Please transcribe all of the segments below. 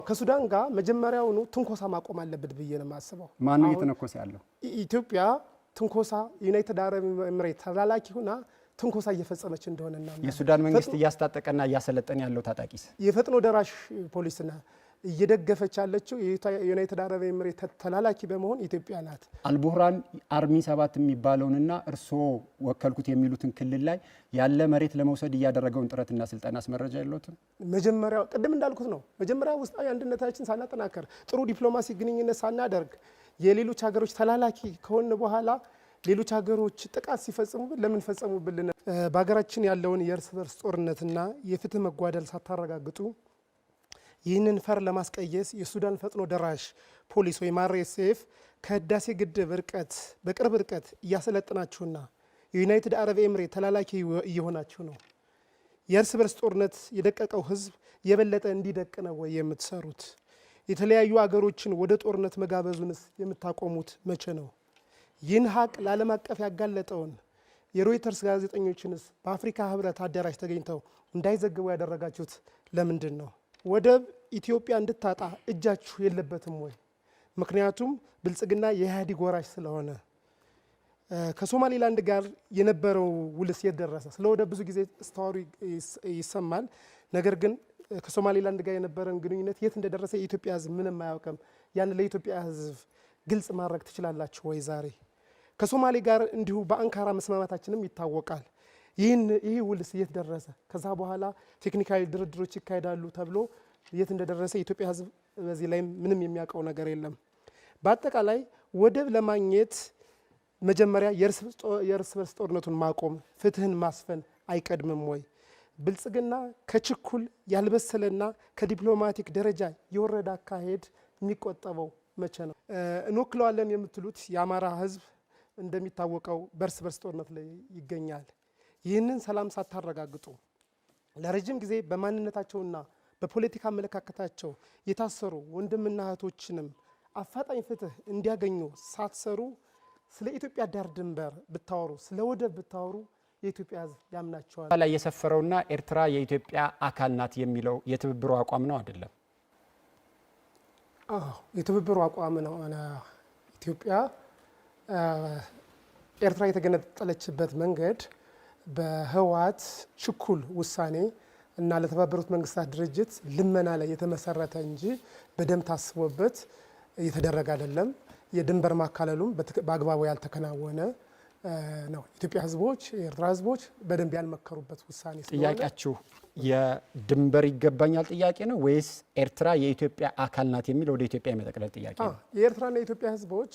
ከሱዳን ጋር መጀመሪያውኑ ትንኮሳ ማቆም አለበት ብዬ ነው የማስበው። ማን እየተነኮሰ ያለው? ኢትዮጵያ ትንኮሳ ዩናይትድ አረብ ኤምሬት ተላላኪ ሆና ትንኮሳ እየፈጸመች እንደሆነና የሱዳን መንግስት እያስታጠቀና እያሰለጠነ ያለው ታጣቂስ የፈጥኖ ደራሽ ፖሊስና እየደገፈች ያለችው የዩናይትድ አረብ ኤምሬት ተላላኪ በመሆን ኢትዮጵያ ናት። አልቡህራን አርሚ 7 የሚባለውንና እርሶ ወከልኩት የሚሉትን ክልል ላይ ያለ መሬት ለመውሰድ እያደረገውን ጥረትና ስልጣናስ መረጃ የለዎትም? መጀመሪያው ቅድም እንዳልኩት ነው። መጀመሪያ ውስጣዊ አንድነታችን ሳናጠናከር ጥሩ ዲፕሎማሲ ግንኙነት ሳናደርግ የሌሎች ሀገሮች ተላላኪ ከሆነ በኋላ ሌሎች ሀገሮች ጥቃት ሲፈጽሙብን ለምን ፈጸሙብን? በሀገራችን ያለውን የእርስ በርስ ጦርነትና የፍትህ መጓደል ሳታረጋግጡ ይህንን ፈር ለማስቀየስ የሱዳን ፈጥኖ ደራሽ ፖሊስ ወይ RSF ከህዳሴ ግድብ በቅርብ ርቀት እያሰለጠናችሁና የዩናይትድ አረብ ኤምሬት ተላላኪ እየሆናችሁ ነው። የእርስ በርስ ጦርነት የደቀቀው ህዝብ የበለጠ እንዲደቅ ነው ወይ የምትሰሩት? የተለያዩ አገሮችን ወደ ጦርነት መጋበዙንስ የምታቆሙት መቼ ነው? ይህን ሀቅ ለዓለም አቀፍ ያጋለጠውን የሮይተርስ ጋዜጠኞችንስ በአፍሪካ ህብረት አዳራሽ ተገኝተው እንዳይዘግቡ ያደረጋችሁት ለምንድን ነው? ወደብ ኢትዮጵያ እንድታጣ እጃችሁ የለበትም ወይ? ምክንያቱም ብልጽግና የኢህአዴግ ወራሽ ስለሆነ። ከሶማሌላንድ ጋር የነበረው ውልስ የት ደረሰ? ስለ ወደብ ብዙ ጊዜ ስታወሩ ይሰማል። ነገር ግን ከሶማሌላንድ ጋር የነበረን ግንኙነት የት እንደደረሰ የኢትዮጵያ ህዝብ ምንም አያውቅም። ያን ለኢትዮጵያ ህዝብ ግልጽ ማድረግ ትችላላችሁ ወይ? ዛሬ ከሶማሌ ጋር እንዲሁ በአንካራ መስማማታችንም ይታወቃል። ይህ ውልስ የት ደረሰ? ከዛ በኋላ ቴክኒካዊ ድርድሮች ይካሄዳሉ ተብሎ የት እንደደረሰ የኢትዮጵያ ህዝብ በዚህ ላይ ምንም የሚያውቀው ነገር የለም። በአጠቃላይ ወደብ ለማግኘት መጀመሪያ የእርስ በርስ ጦርነቱን ማቆም፣ ፍትህን ማስፈን አይቀድምም ወይ? ብልጽግና ከችኩል ያልበሰለና ከዲፕሎማቲክ ደረጃ የወረደ አካሄድ የሚቆጠበው መቼ ነው? እንወክለዋለን የምትሉት የአማራ ህዝብ እንደሚታወቀው በእርስ በርስ ጦርነት ላይ ይገኛል። ይህንን ሰላም ሳታረጋግጡ ለረጅም ጊዜ በማንነታቸውና በፖለቲካ አመለካከታቸው የታሰሩ ወንድምና እህቶችንም አፋጣኝ ፍትህ እንዲያገኙ ሳትሰሩ ስለ ኢትዮጵያ ዳር ድንበር ብታወሩ፣ ስለ ወደብ ብታወሩ የኢትዮጵያ ህዝብ ያምናቸዋል። ላይ የሰፈረውና ኤርትራ የኢትዮጵያ አካል ናት የሚለው የትብብሩ አቋም ነው አይደለም? የትብብሩ አቋም ነው። ኢትዮጵያ ኤርትራ የተገነጠለችበት መንገድ በህወሓት ችኩል ውሳኔ እና ለተባበሩት መንግስታት ድርጅት ልመና ላይ የተመሰረተ እንጂ በደም ታስቦበት እየተደረገ አይደለም። የድንበር ማካለሉም በአግባቡ ያልተከናወነ ነው። ኢትዮጵያ ህዝቦች፣ የኤርትራ ህዝቦች በደንብ ያልመከሩበት ውሳኔ ስለሆነ ጥያቄያችሁ የድንበር ይገባኛል ጥያቄ ነው ወይስ ኤርትራ የኢትዮጵያ አካል ናት የሚል ወደ ኢትዮጵያ የመጠቅለል ጥያቄ ነው? የኤርትራና የኢትዮጵያ ህዝቦች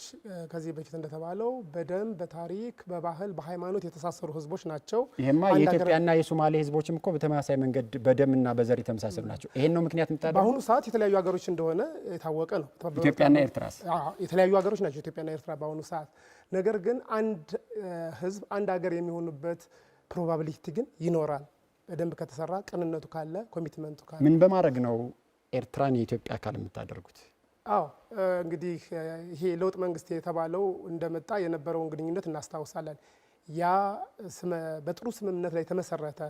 ከዚህ በፊት እንደተባለው በደም፣ በታሪክ፣ በባህል፣ በሃይማኖት የተሳሰሩ ህዝቦች ናቸው። ይሄማ የኢትዮጵያና የሶማሌ ህዝቦችም እኮ በተመሳሳይ መንገድ በደምና በዘር የተመሳሰሉ ናቸው። ይሄን ነው ምክንያት የምታደርጉት? በአሁኑ ሰዓት የተለያዩ ሀገሮች እንደሆነ የታወቀ ነው። ኢትዮጵያና ኤርትራስ? የተለያዩ ሀገሮች ናቸው ኢትዮጵያና ኤርትራ በአሁኑ ሰዓት። ነገር ግን አንድ ህዝብ አንድ ሀገር የሚሆኑበት ፕሮባቢሊቲ ግን ይኖራል። በደንብ ከተሰራ፣ ቅንነቱ ካለ፣ ኮሚትመንቱ ካለ። ምን በማድረግ ነው ኤርትራን የኢትዮጵያ አካል የምታደርጉት? እንግዲህ ይሄ ለውጥ መንግስት የተባለው እንደመጣ የነበረውን ግንኙነት እናስታውሳለን። ያ በጥሩ ስምምነት ላይ የተመሰረተ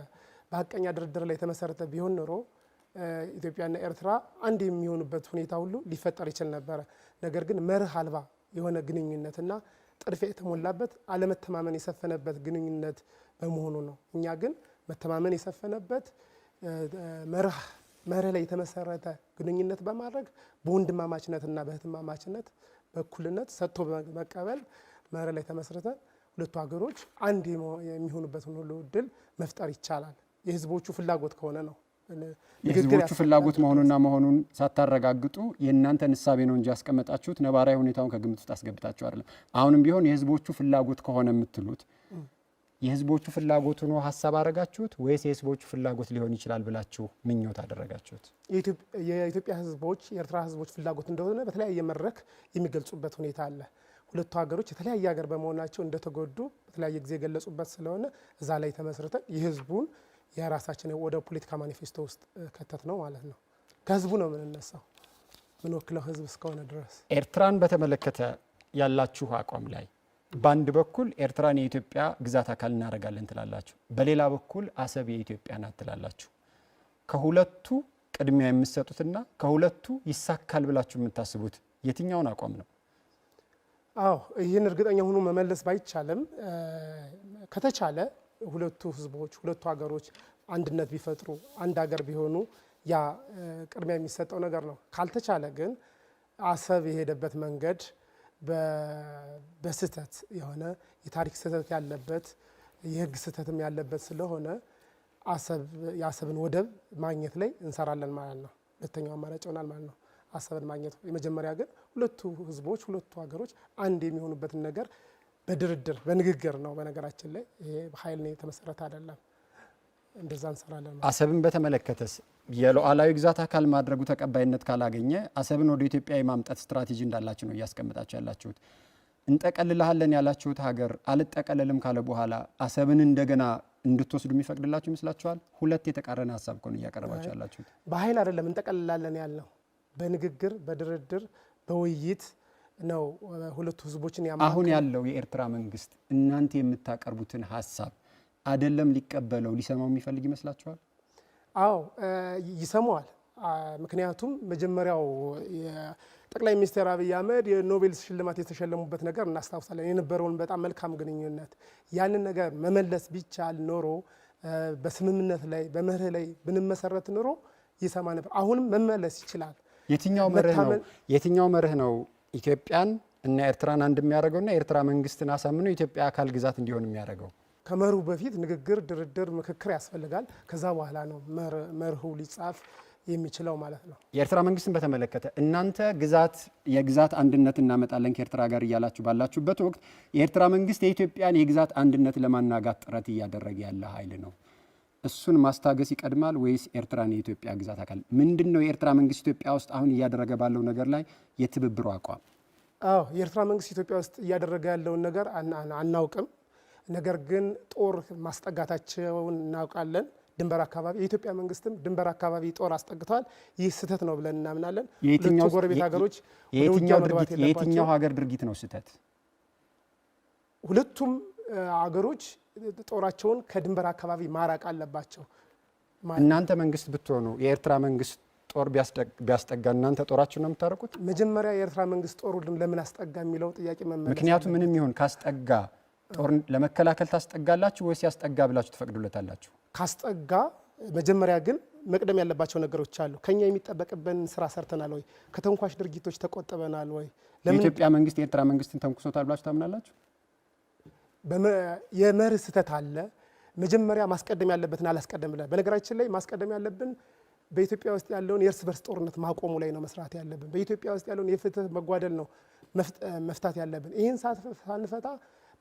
በሀቀኛ ድርድር ላይ የተመሰረተ ቢሆን ኖሮ ኢትዮጵያና ኤርትራ አንድ የሚሆኑበት ሁኔታ ሁሉ ሊፈጠር ይችል ነበረ። ነገር ግን መርህ አልባ የሆነ ግንኙነትና ጥድፊያ የተሞላበት አለመተማመን የሰፈነበት ግንኙነት በመሆኑ ነው። እኛ ግን መተማመን የሰፈነበት መርህ ላይ የተመሰረተ ግንኙነት በማድረግ በወንድማማችነትና በእህትማማችነት በእኩልነት ሰጥቶ በመቀበል መርህ ላይ ተመስርተን ሁለቱ ሀገሮች አንድ የሚሆኑበትን ሁሉ እድል መፍጠር ይቻላል። የህዝቦቹ ፍላጎት ከሆነ ነው። የህዝቦቹ ፍላጎት መሆኑን ሳታረጋግጡ የእናንተን እሳቤ ነው እንጂ ያስቀመጣችሁት ነባራዊ ሁኔታውን ከግምት ውስጥ አስገብታችሁ አይደለም። አሁንም ቢሆን የህዝቦቹ ፍላጎት ከሆነ የምትሉት የህዝቦቹ ፍላጎት ሆኖ ሀሳብ አደረጋችሁት ወይስ የህዝቦቹ ፍላጎት ሊሆን ይችላል ብላችሁ ምኞት አደረጋችሁት? የኢትዮጵያ ህዝቦች የኤርትራ ህዝቦች ፍላጎት እንደሆነ በተለያየ መድረክ የሚገልጹበት ሁኔታ አለ። ሁለቱ ሀገሮች የተለያየ ሀገር በመሆናቸው እንደተጎዱ በተለያየ ጊዜ የገለጹበት ስለሆነ እዛ ላይ ተመስርተን የህዝቡን የራሳችን ወደ ፖለቲካ ማኒፌስቶ ውስጥ ከተት ነው ማለት ነው። ከህዝቡ ነው የምንነሳው፣ ምን ወክለው ህዝብ እስከሆነ ድረስ። ኤርትራን በተመለከተ ያላችሁ አቋም ላይ በአንድ በኩል ኤርትራን የኢትዮጵያ ግዛት አካል እናደርጋለን ትላላችሁ፣ በሌላ በኩል አሰብ የኢትዮጵያ ናት ትላላችሁ። ከሁለቱ ቅድሚያ የምትሰጡትና ከሁለቱ ይሳካል ብላችሁ የምታስቡት የትኛውን አቋም ነው? አዎ ይህን እርግጠኛ ሆኖ መመለስ ባይቻልም ከተቻለ ሁለቱ ህዝቦች ሁለቱ ሀገሮች አንድነት ቢፈጥሩ አንድ ሀገር ቢሆኑ ያ ቅድሚያ የሚሰጠው ነገር ነው። ካልተቻለ ግን አሰብ የሄደበት መንገድ በስህተት የሆነ የታሪክ ስህተት ያለበት የህግ ስህተትም ያለበት ስለሆነ የአሰብን ወደብ ማግኘት ላይ እንሰራለን ማለት ነው። ሁለተኛው አማራጭ ይሆናል ማለት ነው አሰብን ማግኘት። የመጀመሪያ ግን ሁለቱ ህዝቦች ሁለቱ ሀገሮች አንድ የሚሆኑበትን ነገር በድርድር በንግግር ነው። በነገራችን ላይ ይሄ በኃይል ነው የተመሰረተ አይደለም። እንደዛ እንሰራለን ማለት። አሰብን በተመለከተስ የሉዓላዊ ግዛት አካል ማድረጉ ተቀባይነት ካላገኘ አሰብን ወደ ኢትዮጵያ የማምጣት ስትራቴጂ እንዳላችሁ ነው እያስቀመጣችሁ ያላችሁት። እንጠቀልልሃለን ያላችሁት ሀገር አልጠቀለልም ካለ በኋላ አሰብን እንደገና እንድትወስዱ የሚፈቅድላችሁ ይመስላችኋል? ሁለት የተቃረነ ሀሳብ እኮ ነው እያቀረባችሁ ያላችሁት። በኃይል አይደለም እንጠቀልላለን ያልነው፣ በንግግር በድርድር በውይይት ነው ሁለቱ ህዝቦችን ያማከለ። አሁን ያለው የኤርትራ መንግስት እናንተ የምታቀርቡትን ሀሳብ አይደለም ሊቀበለው ሊሰማው የሚፈልግ ይመስላችኋል? አዎ ይሰማዋል። ምክንያቱም መጀመሪያው ጠቅላይ ሚኒስትር አብይ አህመድ የኖቤል ሽልማት የተሸለሙበት ነገር እናስታውሳለን። የነበረውን በጣም መልካም ግንኙነት ያንን ነገር መመለስ ቢቻል ኖሮ በስምምነት ላይ በመርህ ላይ ብንመሰረት ኖሮ ይሰማ ነበር። አሁንም መመለስ ይችላል። የትኛው መርህ ነው ኢትዮጵያን እና ኤርትራን አንድ የሚያደርገውና የኤርትራ መንግስትን አሳምነው የኢትዮጵያ አካል ግዛት እንዲሆን የሚያደርገው? ከመርሁ በፊት ንግግር፣ ድርድር፣ ምክክር ያስፈልጋል። ከዛ በኋላ ነው መርሁ ሊጻፍ የሚችለው ማለት ነው። የኤርትራ መንግስትን በተመለከተ እናንተ የግዛት አንድነት እናመጣለን ከኤርትራ ጋር እያላችሁ ባላችሁበት ወቅት የኤርትራ መንግስት የኢትዮጵያን የግዛት አንድነት ለማናጋት ጥረት እያደረገ ያለ ኃይል ነው። እሱን ማስታገስ ይቀድማል ወይስ ኤርትራን የኢትዮጵያ ግዛት አካል? ምንድነው የኤርትራ መንግስት ኢትዮጵያ ውስጥ አሁን እያደረገ ባለው ነገር ላይ የትብብሩ አቋም? አዎ የኤርትራ መንግስት ኢትዮጵያ ውስጥ እያደረገ ያለውን ነገር አናውቅም። ነገር ግን ጦር ማስጠጋታቸውን እናውቃለን። ድንበር አካባቢ የኢትዮጵያ መንግስትም ድንበር አካባቢ ጦር አስጠግተዋል። ይህ ስህተት ነው ብለን እናምናለን። ሁለቱ ጎረቤት ሀገሮች የትኛው ሀገር ድርጊት ነው ስህተት? ሁለቱም ሀገሮች ጦራቸውን ከድንበር አካባቢ ማራቅ አለባቸው። እናንተ መንግስት ብትሆኑ የኤርትራ መንግስት ጦር ቢያስጠጋ እናንተ ጦራችሁን ነው የምታረቁት? መጀመሪያ የኤርትራ መንግስት ጦሩን ለምን አስጠጋ የሚለው ጥያቄ መመለስ። ምክንያቱም ምንም ይሁን ካስጠጋ ጦር ለመከላከል ታስጠጋላችሁ ወይስ ያስጠጋ ብላችሁ ትፈቅዱለታላችሁ? ካስጠጋ መጀመሪያ ግን መቅደም ያለባቸው ነገሮች አሉ። ከኛ የሚጠበቅብን ስራ ሰርተናል ወይ? ከተንኳሽ ድርጊቶች ተቆጥበናል ወይ? የኢትዮጵያ መንግስት የኤርትራ መንግስትን ተንኩሶታል ብላችሁ ታምናላችሁ? የመርህ ስህተት አለ። መጀመሪያ ማስቀደም ያለበትን አላስቀደም ብለን፣ በነገራችን ላይ ማስቀደም ያለብን በኢትዮጵያ ውስጥ ያለውን የእርስ በርስ ጦርነት ማቆሙ ላይ ነው መስራት ያለብን። በኢትዮጵያ ውስጥ ያለውን የፍትህ መጓደል ነው መፍታት ያለብን። ይህን ሳንፈታ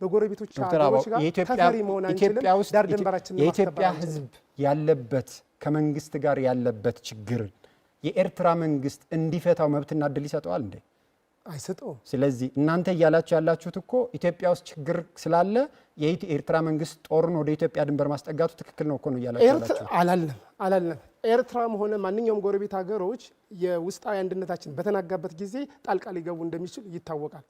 በጎረቤቶች ሀገሮች ጋር ተፈሪ መሆን አንችልም። ዳር ድንበራችንን የኢትዮጵያ ህዝብ ያለበት ከመንግስት ጋር ያለበት ችግር የኤርትራ መንግስት እንዲፈታው መብትና እድል ይሰጠዋል እንዴ? አይሰጠውም። ስለዚህ እናንተ እያላችሁ ያላችሁት እኮ ኢትዮጵያ ውስጥ ችግር ስላለ የኤርትራ መንግስት ጦሩን ወደ ኢትዮጵያ ድንበር ማስጠጋቱ ትክክል ነው እኮ ነው እያላችሁ ያላችሁ። አላለም። ኤርትራም ሆነ ማንኛውም ጎረቤት ሀገሮች የውስጣዊ አንድነታችን በተናጋበት ጊዜ ጣልቃ ሊገቡ እንደሚችል ይታወቃል።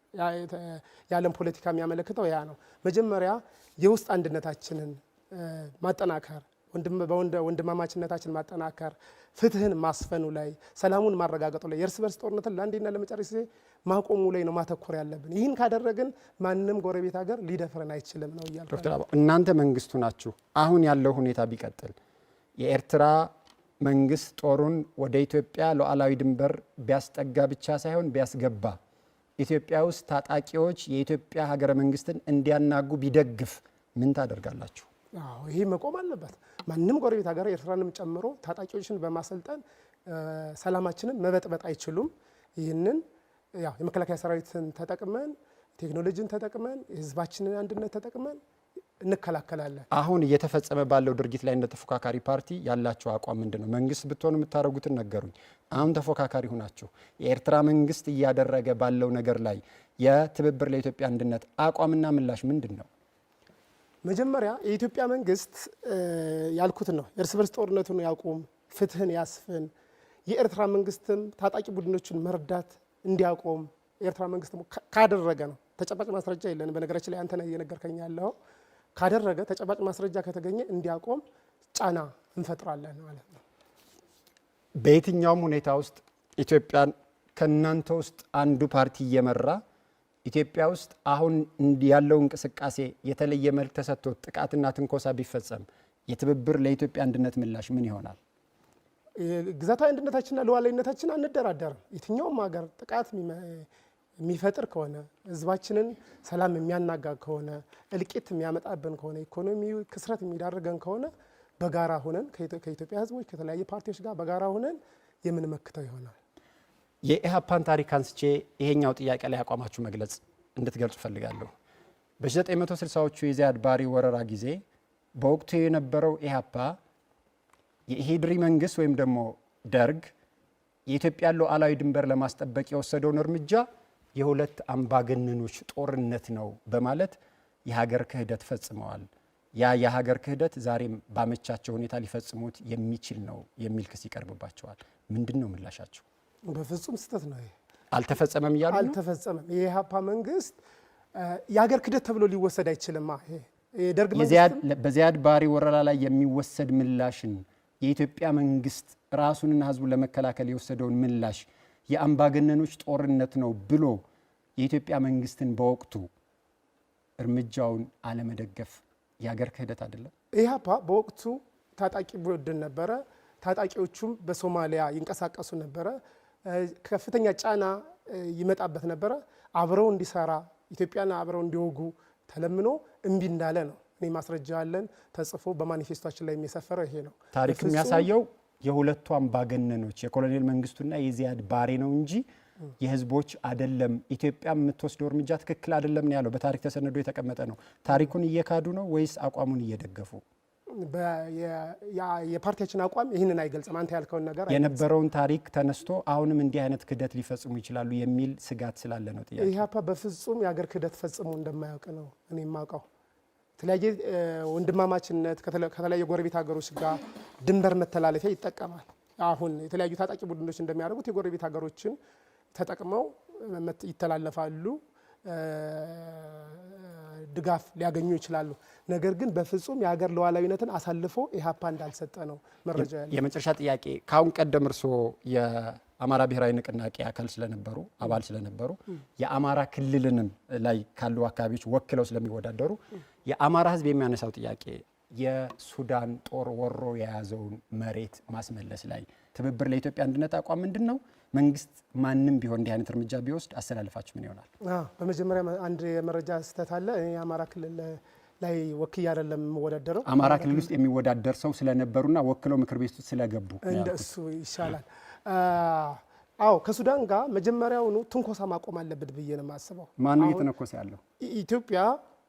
የዓለም ፖለቲካ የሚያመለክተው ያ ነው። መጀመሪያ የውስጥ አንድነታችንን ማጠናከር፣ ወንድማማችነታችን ማጠናከር፣ ፍትህን ማስፈኑ ላይ፣ ሰላሙን ማረጋገጡ ላይ፣ የእርስ በርስ ጦርነትን ለአንዴና ለመጨረሻ ጊዜ ማቆሙ ላይ ነው ማተኮር ያለብን። ይህን ካደረግን ማንም ጎረቤት ሀገር ሊደፍረን አይችልም ነው እያልኩ። ዶክተር አበባው እናንተ መንግስቱ ናችሁ። አሁን ያለው ሁኔታ ቢቀጥል የኤርትራ መንግስት ጦሩን ወደ ኢትዮጵያ ሉዓላዊ ድንበር ቢያስጠጋ ብቻ ሳይሆን ቢያስገባ፣ ኢትዮጵያ ውስጥ ታጣቂዎች የኢትዮጵያ ሀገረ መንግስትን እንዲያናጉ ቢደግፍ ምን ታደርጋላችሁ? ይህ መቆም አለበት። ማንም ጎረቤት ሀገር ኤርትራንም ጨምሮ ታጣቂዎችን በማሰልጠን ሰላማችንን መበጥበጥ አይችሉም። ይህንን የመከላከያ ሰራዊትን ተጠቅመን ቴክኖሎጂን ተጠቅመን የህዝባችንን አንድነት ተጠቅመን እንከላከላለን። አሁን እየተፈጸመ ባለው ድርጊት ላይ እንደ ተፎካካሪ ፓርቲ ያላችሁ አቋም ምንድን ነው? መንግስት ብትሆኑ የምታደርጉትን ነገሩኝ። አሁን ተፎካካሪ ሆናችሁ የኤርትራ መንግስት እያደረገ ባለው ነገር ላይ የትብብር ለኢትዮጵያ አንድነት አቋምና ምላሽ ምንድን ነው? መጀመሪያ የኢትዮጵያ መንግስት ያልኩት ነው፣ የእርስ በርስ ጦርነቱን ያቁም፣ ፍትህን ያስፍን። የኤርትራ መንግስትም ታጣቂ ቡድኖችን መርዳት እንዲያቆም የኤርትራ መንግስት ካደረገ ነው። ተጨባጭ ማስረጃ የለንም። በነገራችን ላይ አንተ ነህ እየነገርከኝ ያለው። ካደረገ ተጨባጭ ማስረጃ ከተገኘ እንዲያቆም ጫና እንፈጥራለን ማለት ነው። በየትኛውም ሁኔታ ውስጥ ኢትዮጵያን ከእናንተ ውስጥ አንዱ ፓርቲ እየመራ ኢትዮጵያ ውስጥ አሁን ያለው እንቅስቃሴ የተለየ መልክ ተሰጥቶት ጥቃትና ትንኮሳ ቢፈጸም የትብብር ለኢትዮጵያ አንድነት ምላሽ ምን ይሆናል? ግዛታዊ አንድነታችንና ሉዓላዊነታችን አንደራደርም። የትኛውም ሀገር ጥቃት የሚፈጥር ከሆነ ህዝባችንን ሰላም የሚያናጋ ከሆነ እልቂት የሚያመጣብን ከሆነ ኢኮኖሚው ክስረት የሚዳርገን ከሆነ በጋራ ሆነን ከኢትዮጵያ ህዝቦች ከተለያዩ ፓርቲዎች ጋር በጋራ ሆነን የምንመክተው ይሆናል። የኢህአፓን ታሪክ አንስቼ ይሄኛው ጥያቄ ላይ አቋማችሁ መግለጽ እንድትገልጹ ፈልጋለሁ። በ1960ዎቹ የዚያድ ባሬ ወረራ ጊዜ በወቅቱ የነበረው ኢህአፓ የኢሂድሪ መንግስት ወይም ደግሞ ደርግ የኢትዮጵያ ሉዓላዊ ድንበር ለማስጠበቅ የወሰደውን እርምጃ የሁለት አምባገነኖች ጦርነት ነው በማለት የሀገር ክህደት ፈጽመዋል። ያ የሀገር ክህደት ዛሬም ባመቻቸው ሁኔታ ሊፈጽሙት የሚችል ነው የሚል ክስ ይቀርብባቸዋል። ምንድን ነው ምላሻቸው? በፍጹም ስህተት ነው። ይሄ አልተፈጸመም እያሉ ነው። አልተፈጸመም። የኢህአፓ መንግስት የሀገር ክህደት ተብሎ ሊወሰድ አይችልም። ይሄ ደርግ መንግስት በዚያድ ባሬ ወረራ ላይ የሚወሰድ ምላሽን የኢትዮጵያ መንግስት ራሱንና ህዝቡን ለመከላከል የወሰደውን ምላሽ የአምባገነኖች ጦርነት ነው ብሎ የኢትዮጵያ መንግስትን በወቅቱ እርምጃውን አለመደገፍ የሀገር ክህደት አይደለም? ኢህአፓ በወቅቱ ታጣቂ ቡድን ነበረ። ታጣቂዎቹም በሶማሊያ ይንቀሳቀሱ ነበረ። ከፍተኛ ጫና ይመጣበት ነበረ። አብረው እንዲሰራ ኢትዮጵያን አብረው እንዲወጉ ተለምኖ እምቢ እንዳለ ነው። እኔ ማስረጃ አለን ተጽፎ በማኒፌስቶችን ላይ የሚሰፈረው ይሄ ነው። ታሪክ የሚያሳየው የሁለቱ አምባገነኖች የኮሎኔል መንግስቱና የዚያድ ባሬ ነው እንጂ የህዝቦች አይደለም። ኢትዮጵያ የምትወስደው እርምጃ ትክክል አይደለም ነው ያለው። በታሪክ ተሰንዶ የተቀመጠ ነው። ታሪኩን እየካዱ ነው ወይስ አቋሙን እየደገፉ? የፓርቲያችን አቋም ይህንን አይገልጽም። አንተ ያልከውን ነገር የነበረውን ታሪክ ተነስቶ አሁንም እንዲህ አይነት ክህደት ሊፈጽሙ ይችላሉ የሚል ስጋት ስላለ ነው ጥያቄ። ኢህአፓ በፍጹም የሀገር ክህደት ፈጽሞ እንደማያውቅ ነው እኔ የማውቀው። የተለያየ ወንድማማችነት ከተለያየ ጎረቤት ሀገሮች ጋር ድንበር መተላለፊያ ይጠቀማል። አሁን የተለያዩ ታጣቂ ቡድኖች እንደሚያደርጉት የጎረቤት ሀገሮችን ተጠቅመው ይተላለፋሉ፣ ድጋፍ ሊያገኙ ይችላሉ። ነገር ግን በፍጹም የሀገር ሉዓላዊነትን አሳልፎ ኢህአፓ እንዳልሰጠ ነው መረጃ ያለው። የመጨረሻ ጥያቄ፣ ካሁን ቀደም እርስዎ የአማራ ብሔራዊ ንቅናቄ አካል ስለነበሩ አባል ስለነበሩ የአማራ ክልልንም ላይ ካሉ አካባቢዎች ወክለው ስለሚወዳደሩ የአማራ ህዝብ የሚያነሳው ጥያቄ የሱዳን ጦር ወሮ የያዘውን መሬት ማስመለስ ላይ ትብብር ለኢትዮጵያ አንድነት አቋም ምንድን ነው? መንግስት ማንም ቢሆን እንዲህ አይነት እርምጃ ቢወስድ አስተላልፋችሁ ምን ይሆናል? በመጀመሪያ አንድ የመረጃ ስህተት አለ። የአማራ ክልል ላይ ወክዬ አይደለም የምወዳደረው። አማራ ክልል ውስጥ የሚወዳደር ሰው ስለነበሩና ወክለው ምክር ቤት ውስጥ ስለገቡ እንደሱ ይሻላል። ከሱዳን ጋር መጀመሪያውኑ ትንኮሳ ማቆም አለበት ብዬ ነው የማስበው። ማን ነው እየተነኮሰ ያለው? ኢትዮጵያ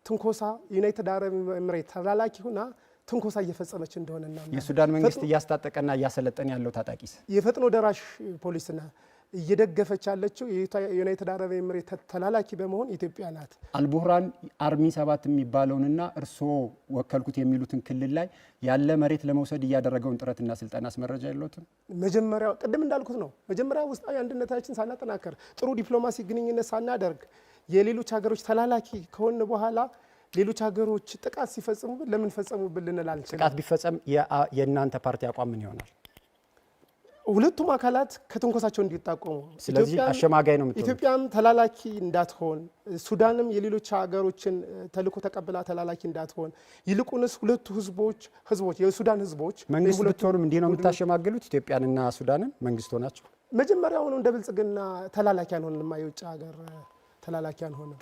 ትንኮሳ ዩናይትድ አረብ ኤምሬት ተላላኪ ሆና ትንኮሳ እየፈጸመች እንደሆነና የሱዳን መንግስት እያስታጠቀና እያሰለጠነ ያለው ታጣቂስ የፈጥኖ ደራሽ ፖሊስና እየደገፈች ያለችው የዩናይትድ አረብ ኤምሬት ተላላኪ በመሆን ኢትዮጵያ ናት። አልቡህራን አርሚ 7 የሚባለውንና እርስዎ ወከልኩት የሚሉትን ክልል ላይ ያለ መሬት ለመውሰድ እያደረገውን ጥረትና ስልጠና መረጃ የለዎትም? መጀመሪያ ቅድም እንዳልኩት ነው። መጀመሪያ ውስጣዊ አንድነታችን ሳናጠናከር ጥሩ ዲፕሎማሲ ግንኙነት ሳናደርግ የሌሎች ሀገሮች ተላላኪ ከሆነ በኋላ ሌሎች ሀገሮች ጥቃት ሲፈጽሙብን ለምን ፈጸሙብን ልንል አንችልም። ጥቃት ቢፈጸም የእናንተ ፓርቲ አቋም ምን ይሆናል? ሁለቱም አካላት ከትንኮሳቸው እንዲጣቆሙ። ስለዚህ አሸማጋይ ነው የምትሆኑት። ኢትዮጵያም ተላላኪ እንዳትሆን፣ ሱዳንም የሌሎች ሀገሮችን ተልዕኮ ተቀብላ ተላላኪ እንዳትሆን፣ ይልቁንስ ሁለቱ ህዝቦች የሱዳን ህዝቦች መንግስት ብትሆኑም እንዲህ ነው የምታሸማግሉት? ኢትዮጵያንና ሱዳንን መንግስት ሆናቸው መጀመሪያውኑ እንደ ብልጽግና ተላላኪ አንሆንማ። የውጭ ሀገር ተላላኪ አንሆንም።